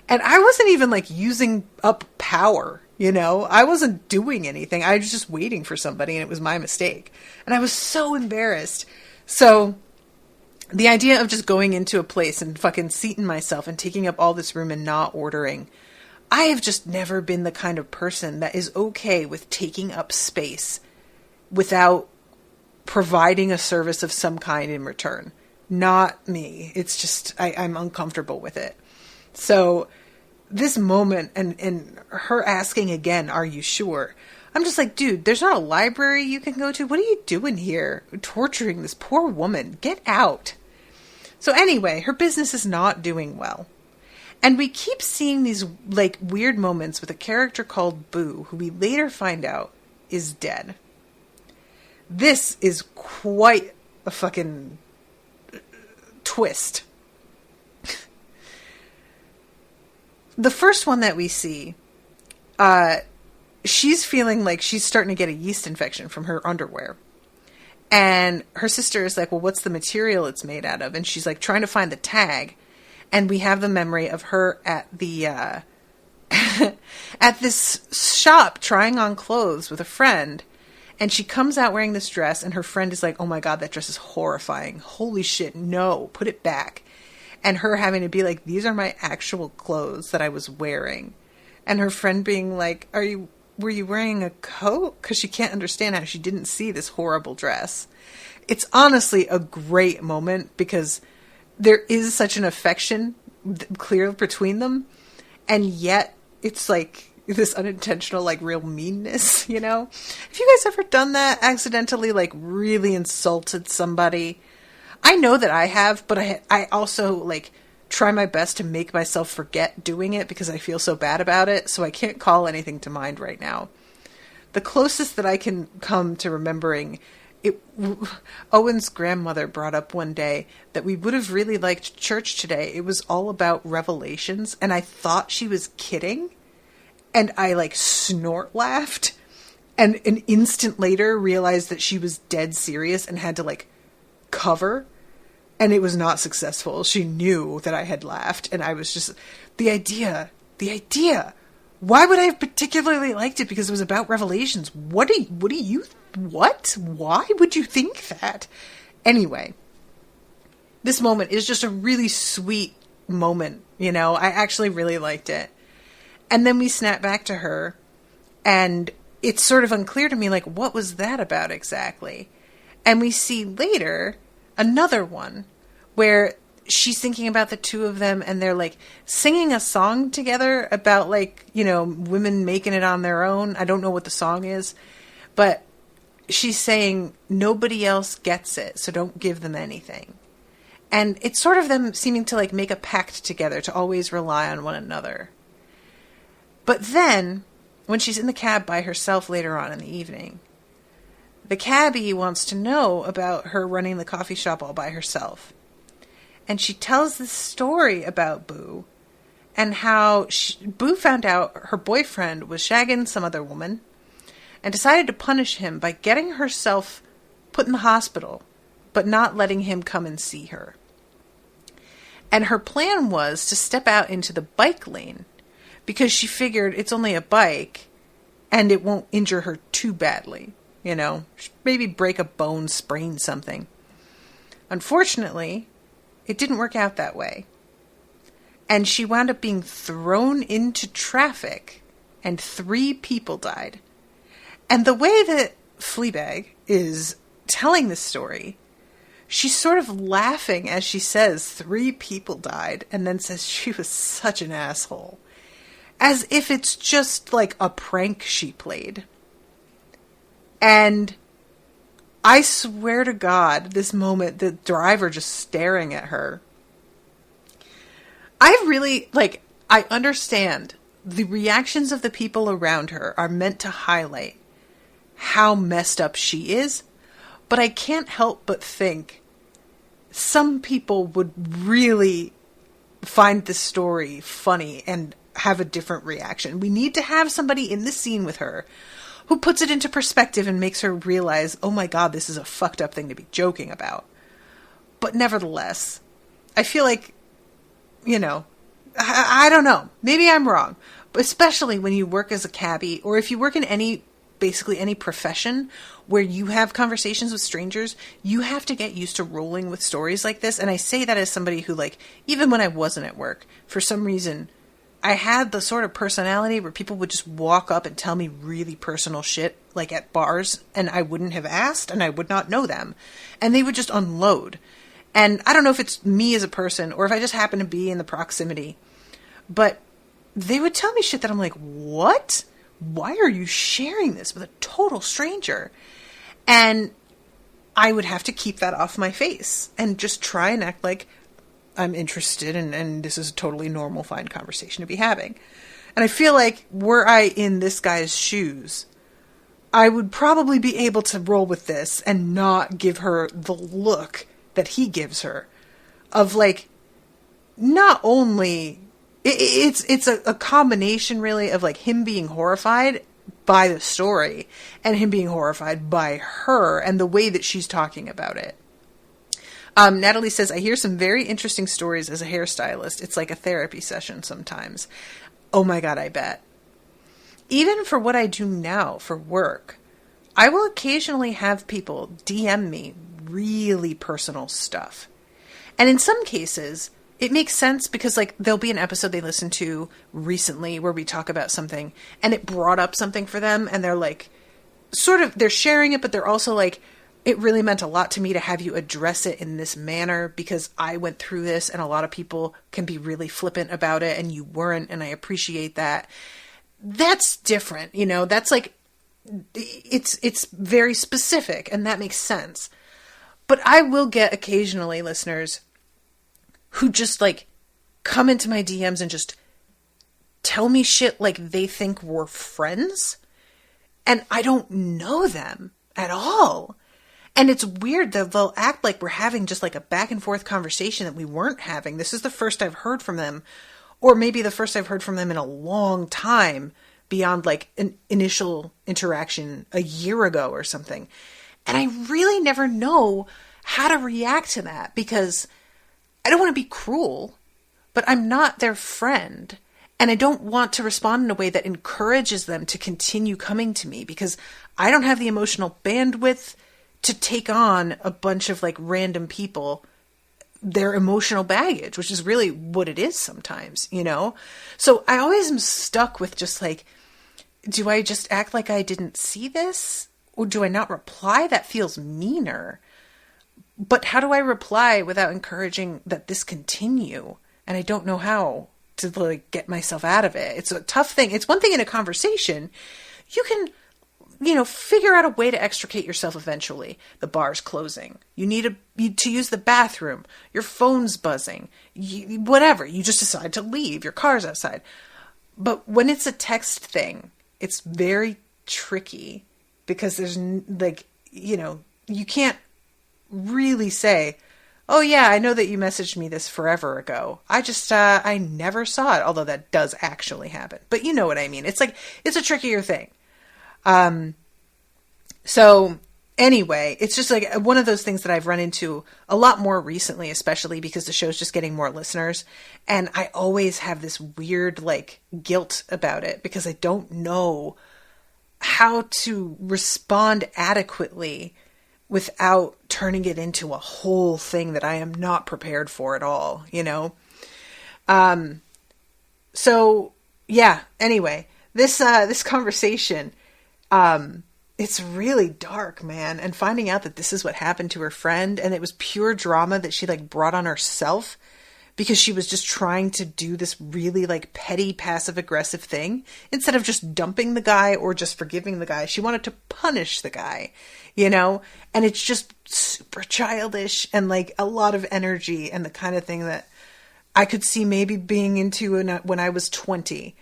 And I wasn't even using up power, I wasn't doing anything. I was just waiting for somebody, and it was my mistake. And I was so embarrassed. So the idea of just going into a place and fucking seating myself and taking up all this room and not ordering, I have just never been the kind of person that is okay with taking up space without providing a service of some kind in return. Not me. It's just, I'm uncomfortable with it. So this moment and her asking again, are you sure? I'm just like, dude, there's not a library you can go to. What are you doing here? Torturing this poor woman. Get out. So anyway, her business is not doing well. And we keep seeing these like weird moments with a character called Boo, who we later find out is dead. This is quite a fucking twist. The first one that we see, she's feeling like she's starting to get a yeast infection from her underwear. And her sister is like, well, what's the material it's made out of? And she's like trying to find the tag. And we have the memory of her at the, at this shop trying on clothes with a friend. And she comes out wearing this dress and her friend is like, oh my God, that dress is horrifying. Holy shit. No, put it back. And her having to be like, these are my actual clothes that I was wearing. And her friend being like, were you wearing a coat? Because she can't understand how she didn't see this horrible dress. It's honestly a great moment because there is such an affection clear between them. And yet it's like this unintentional, like real meanness, you know? Have you guys ever done that? Accidentally, like really insulted somebody? I know that I have, but I also like try my best to make myself forget doing it because I feel so bad about it. So I can't call anything to mind right now. The closest that I can come to remembering it, Owen's grandmother brought up one day that we would have really liked church today. It was all about Revelations, and I thought she was kidding, and I like snort laughed, and an instant later realized that she was dead serious and had to like cover, and it was not successful. She knew that I had laughed, and I was just the idea. Why would I have particularly liked it? Because it was about Revelations. What? Why would you think that? Anyway, this moment is just a really sweet moment, you know? I actually really liked it. And then we snap back to her, and it's sort of unclear to me, like, what was that about exactly? And we see later another one where she's thinking about the two of them and they're like singing a song together about like, you know, women making it on their own. I don't know what the song is, but she's saying nobody else gets it, so don't give them anything. And it's sort of them seeming to like make a pact together to always rely on one another. But then when she's in the cab by herself later on in the evening, the cabbie wants to know about her running the coffee shop all by herself. And she tells this story about Boo and how Boo found out her boyfriend was shagging some other woman and decided to punish him by getting herself put in the hospital, but not letting him come and see her. And her plan was to step out into the bike lane because she figured it's only a bike and it won't injure her too badly. You know, maybe break a bone, sprain something. Unfortunately, it didn't work out that way. And she wound up being thrown into traffic, and 3 people died. And the way that Fleabag is telling this story, she's sort of laughing as she says 3 people died, and then says she was such an asshole. As if it's just like a prank she played. And I swear to God, this moment, the driver just staring at her. I understand the reactions of the people around her are meant to highlight how messed up she is, but I can't help but think some people would really find this story funny and have a different reaction. We need to have somebody in the scene with her who puts it into perspective and makes her realize, oh my God, this is a fucked up thing to be joking about. But nevertheless, I feel like, you know, I don't know. Maybe I'm wrong. But especially when you work as a cabbie, or if you work in basically any profession where you have conversations with strangers, you have to get used to rolling with stories like this. And I say that as somebody who, like, even when I wasn't at work, for some reason, I had the sort of personality where people would just walk up and tell me really personal shit, like at bars, and I wouldn't have asked, and I would not know them. And they would just unload. And I don't know if it's me as a person, or if I just happen to be in the proximity, but they would tell me shit that I'm like, what? Why are you sharing this with a total stranger? And I would have to keep that off my face and just try and act like I'm interested and this is a totally normal, fine conversation to be having. And I feel like were I in this guy's shoes, I would probably be able to roll with this and not give her the look that he gives her of like, not only it's a combination really of like him being horrified by the story and him being horrified by her and the way that she's talking about it. Natalie says, I hear some very interesting stories as a hairstylist. It's like a therapy session sometimes. Oh my God, I bet. Even for what I do now for work, I will occasionally have people DM me really personal stuff. And in some cases, it makes sense because like there'll be an episode they listened to recently where we talk about something and it brought up something for them and they're like, sort of, they're sharing it, but they're also like, it really meant a lot to me to have you address it in this manner because I went through this and a lot of people can be really flippant about it and you weren't, and I appreciate that. That's different, you know, that's like, it's very specific and that makes sense. But I will get occasionally listeners who just like come into my DMs and just tell me shit like they think we're friends and I don't know them at all. And it's weird that they'll act like we're having just like a back and forth conversation that we weren't having. This is the first I've heard from them, or maybe the first I've heard from them in a long time beyond like an initial interaction a year ago or something. And I really never know how to react to that because I don't want to be cruel, but I'm not their friend. And I don't want to respond in a way that encourages them to continue coming to me because I don't have the emotional bandwidth to take on a bunch of like random people, their emotional baggage, which is really what it is sometimes, you know? So I always am stuck with just like, do I just act like I didn't see this? Or do I not reply? That feels meaner. But how do I reply without encouraging that this continue? And I don't know how to like get myself out of it. It's a tough thing. It's one thing in a conversation. You can, you know, figure out a way to extricate yourself eventually. The bar's closing. You need to use the bathroom. Your phone's buzzing. Whatever. You just decide to leave. Your car's outside. But when it's a text thing, it's very tricky because there's like, you know, you can't really say, oh yeah, I know that you messaged me this forever ago. I just, I never saw it. Although that does actually happen. But you know what I mean? It's like, it's a trickier thing. So anyway, it's just like one of those things that I've run into a lot more recently, especially because the show's just getting more listeners. And I always have this weird like guilt about it because I don't know how to respond adequately without turning it into a whole thing that I am not prepared for at all, you know? So yeah, anyway, this conversation, it's really dark, man. And finding out that this is what happened to her friend and it was pure drama that she like brought on herself because she was just trying to do this really like petty passive aggressive thing instead of just dumping the guy or just forgiving the guy. She wanted to punish the guy, you know, and it's just super childish and like a lot of energy and the kind of thing that I could see maybe being into when I was 20.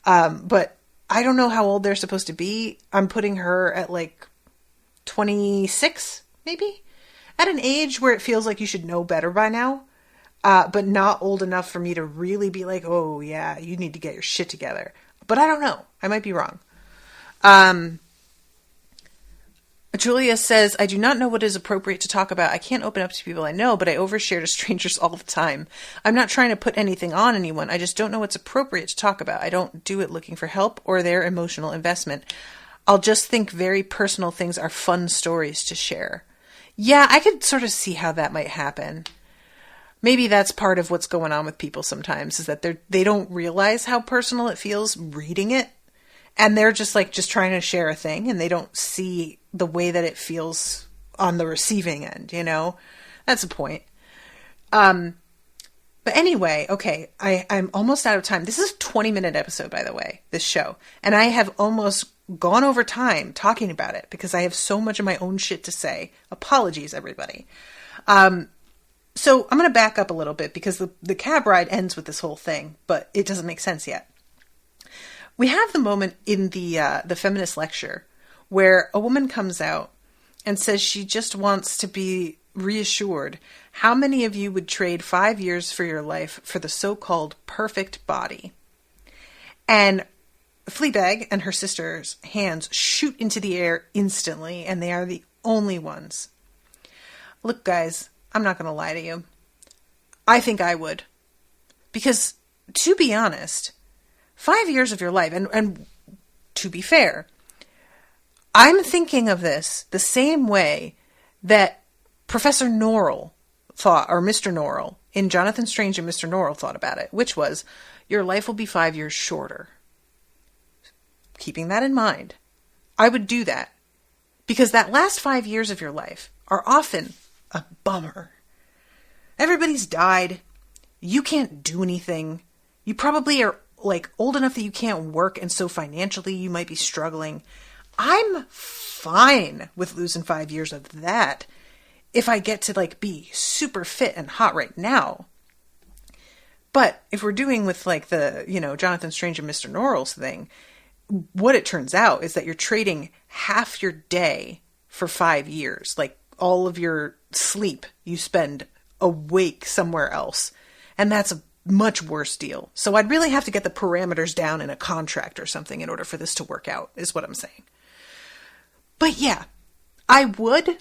But I don't know how old they're supposed to be. I'm putting her at like 26, maybe, at an age where it feels like you should know better by now, but not old enough for me to really be like, oh yeah, you need to get your shit together. But I don't know. I might be wrong. Julia says, I do not know what is appropriate to talk about. I can't open up to people I know, but I overshare to strangers all the time. I'm not trying to put anything on anyone. I just don't know what's appropriate to talk about. I don't do it looking for help or their emotional investment. I'll just think very personal things are fun stories to share. Yeah, I could sort of see how that might happen. Maybe that's part of what's going on with people sometimes is that they don't realize how personal it feels reading it. And they're just trying to share a thing and they don't see the way that it feels on the receiving end, you know? That's the point. But anyway, okay, I'm almost out of time. This is a 20-minute episode, by the way, this show. And I have almost gone over time talking about it because I have so much of my own shit to say. Apologies, everybody. So I'm going to back up a little bit because the cab ride ends with this whole thing, but it doesn't make sense yet. We have the moment in the feminist lecture where a woman comes out and says she just wants to be reassured. How many of you would trade 5 years for your life for the so-called perfect body? And Fleabag and her sister's hands shoot into the air instantly, and they are the only ones. Look, guys, I'm not going to lie to you. I think I would. Because, to be honest, 5 years of your life, and to be fair, I'm thinking of this the same way that Professor Norrell thought, or Mr. Norrell, in Jonathan Strange and Mr. Norrell thought about it, which was, your life will be 5 years shorter. Keeping that in mind, I would do that. Because that last 5 years of your life are often a bummer. Everybody's died. You can't do anything. You probably are like old enough that you can't work, and so financially you might be struggling. I'm fine with losing 5 years of that if I get to like be super fit and hot right now. But if we're doing with like the, Jonathan Strange and Mr. Norrell's thing, what it turns out is that you're trading half your day for 5 years. Like all of your sleep you spend awake somewhere else. And that's a much worse deal. So I'd really have to get the parameters down in a contract or something in order for this to work out, is what I'm saying. But yeah, I would.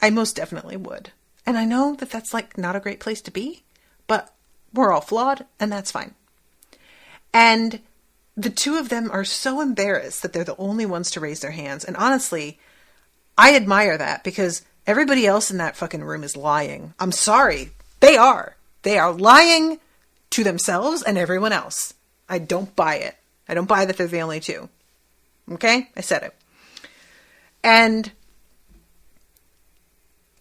I most definitely would. And I know that that's like not a great place to be, but we're all flawed and that's fine. And the two of them are so embarrassed that they're the only ones to raise their hands. And honestly, I admire that because everybody else in that fucking room is lying. I'm sorry. They are. They are lying to themselves and everyone else. I don't buy it. I don't buy that they're the only two. Okay? I said it. And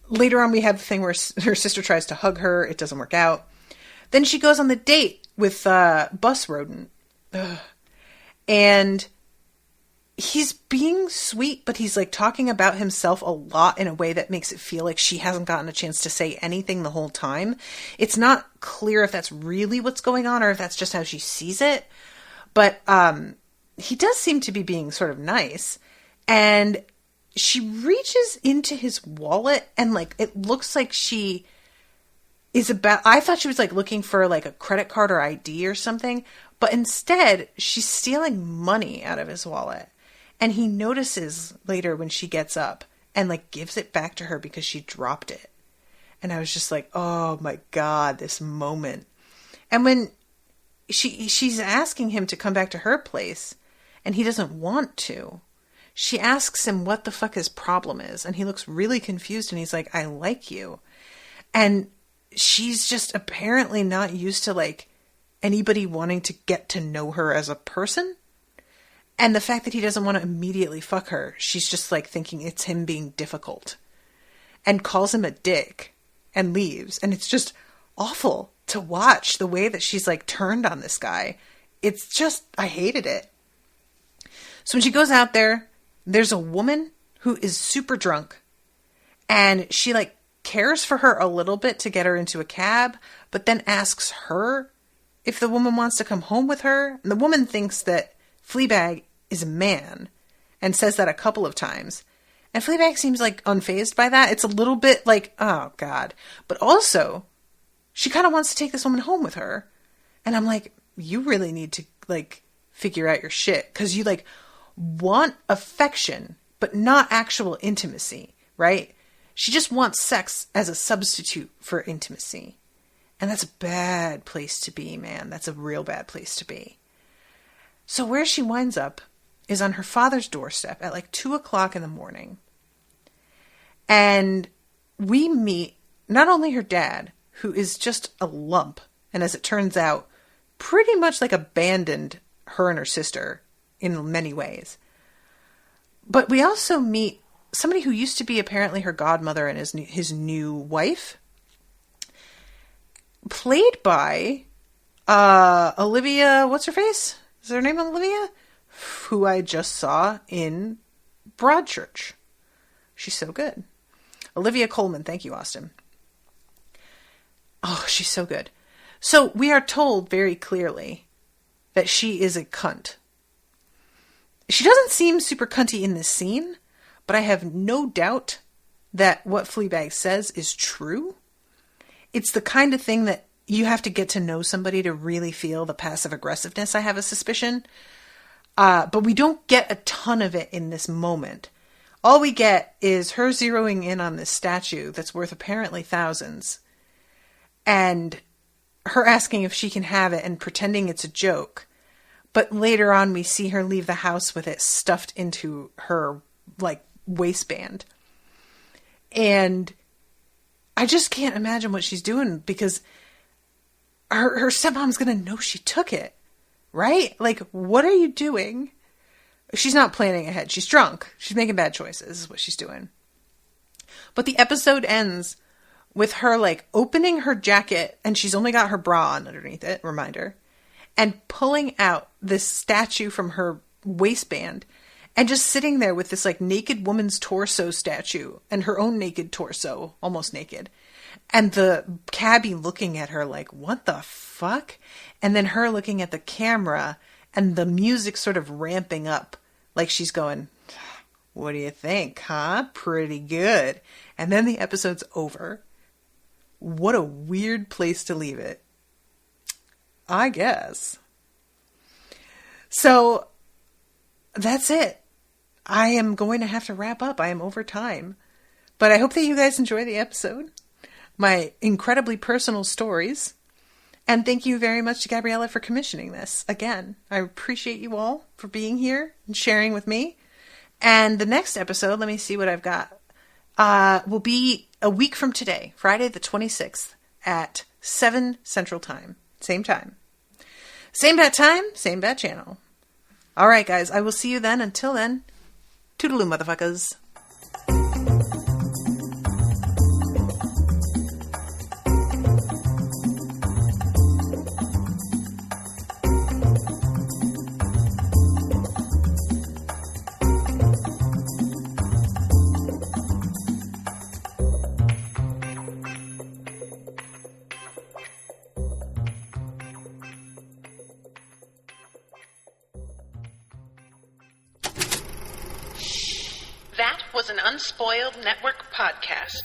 later on, we have the thing where her sister tries to hug her. It doesn't work out. Then she goes on the date with Bus Rodent. Ugh. And he's being sweet, but he's like talking about himself a lot in a way that makes it feel like she hasn't gotten a chance to say anything the whole time. It's not clear if that's really what's going on or if that's just how she sees it. But he does seem to be being sort of nice. And she reaches into his wallet and like it looks like she is I thought she was like looking for like a credit card or ID or something, but instead she's stealing money out of his wallet. And he notices later when she gets up and like gives it back to her because she dropped it. And I was just like, oh my God, this moment. And when she's asking him to come back to her place and he doesn't want to, she asks him what the fuck his problem is. And he looks really confused and he's like, I like you. And she's just apparently not used to like anybody wanting to get to know her as a person. And the fact that he doesn't want to immediately fuck her, she's just like thinking it's him being difficult and calls him a dick and leaves. And it's just awful to watch the way that she's like turned on this guy. It's just, I hated it. So when she goes out there, there's a woman who is super drunk and she like cares for her a little bit to get her into a cab, but then asks her if the woman wants to come home with her. And the woman thinks that Fleabag is a man and says that a couple of times. And Fleabag seems like unfazed by that. It's a little bit like, oh God. But also, she kind of wants to take this woman home with her. And I'm like, you really need to like figure out your shit. Because you like want affection, but not actual intimacy, right? She just wants sex as a substitute for intimacy. And that's a bad place to be, man. That's a real bad place to be. So where she winds up is on her father's doorstep at like 2:00 in the morning. And we meet not only her dad, who is just a lump, and as it turns out, pretty much like abandoned her and her sister in many ways. But we also meet somebody who used to be apparently her godmother and his new wife. played by Olivia, what's her face? Is her name Olivia? Who I just saw in Broadchurch. She's so good. Olivia Colman. Thank you, Austin. Oh, she's so good. So we are told very clearly that she is a cunt. She doesn't seem super cunty in this scene, but I have no doubt that what Fleabag says is true. It's the kind of thing that you have to get to know somebody to really feel the passive aggressiveness, I have a suspicion. But we don't get a ton of it in this moment. All we get is her zeroing in on this statue that's worth apparently thousands, and her asking if she can have it and pretending it's a joke. But later on we see her leave the house with it stuffed into her, like, waistband. And I just can't imagine what she's doing, because her stepmom's going to know she took it, right? Like, what are you doing? She's not planning ahead. She's drunk. She's making bad choices is what she's doing. But the episode ends with her, like, opening her jacket, and she's only got her bra on underneath it, reminder, and pulling out this statue from her waistband and just sitting there with this, like, naked woman's torso statue and her own naked torso, almost naked. And the cabbie looking at her like, what the fuck? And then her looking at the camera and the music sort of ramping up. Like she's going, what do you think, huh? Pretty good. And then the episode's over. What a weird place to leave it. I guess. So, that's it. I am going to have to wrap up. I am over time. But I hope that you guys enjoy the episode. My incredibly personal stories. And thank you very much to Gabriela for commissioning this. Again, I appreciate you all for being here and sharing with me. And the next episode, let me see what I've got, will be a week from today, Friday the 26th at 7 Central Time. Same time. Same bat time, same bat channel. All right, guys, I will see you then. Until then, toodaloo, motherfuckers. That was an Unspoiled Network podcast.